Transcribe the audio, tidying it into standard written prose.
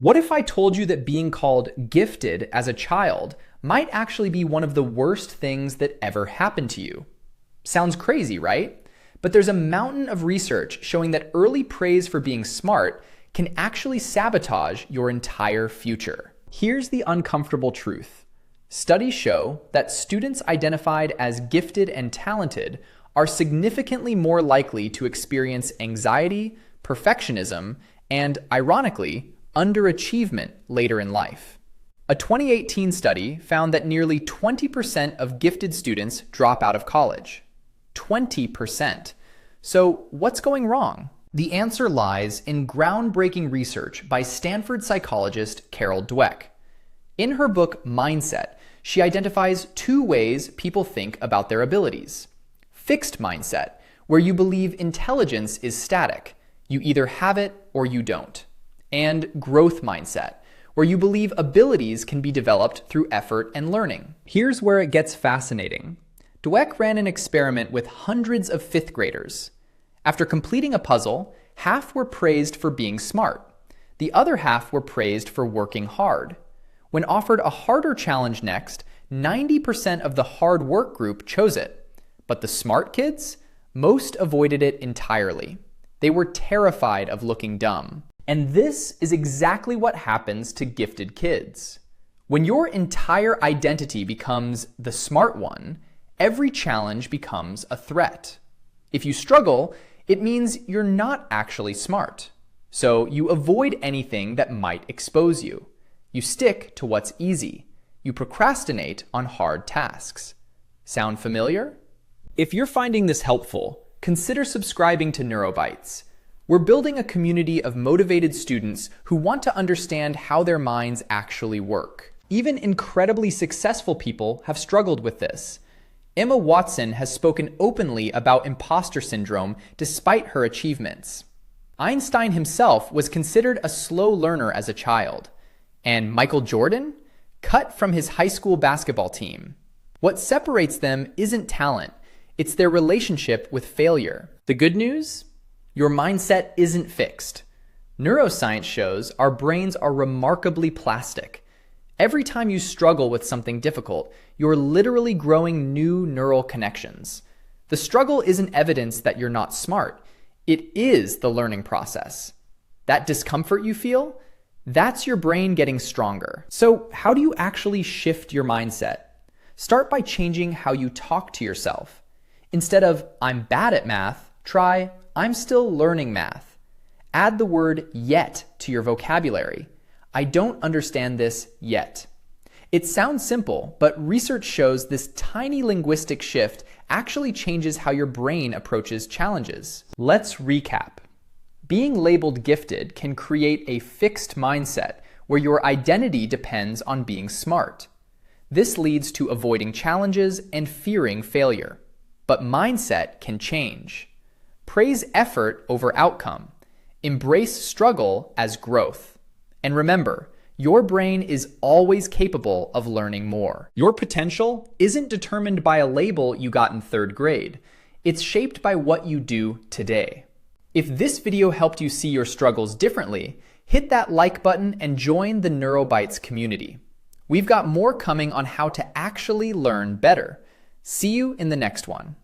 What if I told you that being called gifted as a child might actually be one of the worst things that ever happened to you? Sounds crazy, right? But there's a mountain of research showing that early praise for being smart can actually sabotage your entire future. Here's the uncomfortable truth. Studies show that students identified as gifted and talented are significantly more likely to experience anxiety, perfectionism, and, ironically, underachievement later in life. A 2018 study found that nearly 20% of gifted students drop out of college. 20%. So what's going wrong? The answer lies in groundbreaking research by Stanford psychologist Carol Dweck. In her book Mindset, she identifies two ways people think about their abilities. Fixed mindset, where you believe intelligence is static. You either have it or you don't. And growth mindset, where you believe abilities can be developed through effort and learning. Here's where it gets fascinating. Dweck ran an experiment with hundreds of fifth graders. After completing a puzzle, half were praised for being smart. The other half were praised for working hard. When offered a harder challenge next, 90% of the hard work group chose it. But the smart kids? Most avoided it entirely. They were terrified of looking dumb. And this is exactly what happens to gifted kids. When your entire identity becomes the smart one, every challenge becomes a threat. If you struggle, it means you're not actually smart. So you avoid anything that might expose you. You stick to what's easy. You procrastinate on hard tasks. Sound familiar? If you're finding this helpful, consider subscribing to Neurobites. We're building a community of motivated students who want to understand how their minds actually work. Even incredibly successful people have struggled with this. Emma Watson has spoken openly about imposter syndrome despite her achievements. Einstein himself was considered a slow learner as a child. And Michael Jordan? Cut from his high school basketball team. What separates them isn't talent, it's their relationship with failure. The good news? Your mindset isn't fixed. Neuroscience shows our brains are remarkably plastic. Every time you struggle with something difficult, you're literally growing new neural connections. The struggle isn't evidence that you're not smart. It is the learning process. That discomfort you feel? That's your brain getting stronger. So how do you actually shift your mindset? Start by changing how you talk to yourself. Instead of, "I'm bad at math," try, "I'm still learning math." Add the word "yet" to your vocabulary. I don't understand this yet. It sounds simple, but research shows this tiny linguistic shift actually changes how your brain approaches challenges. Let's recap. Being labeled gifted can create a fixed mindset where your identity depends on being smart. This leads to avoiding challenges and fearing failure. But mindset can change. Praise effort over outcome. Embrace struggle as growth. And remember, your brain is always capable of learning more. Your potential isn't determined by a label you got in third grade. It's shaped by what you do today. If this video helped you see your struggles differently, hit that like button and join the Neurobites community. We've got more coming on how to actually learn better. See you in the next one.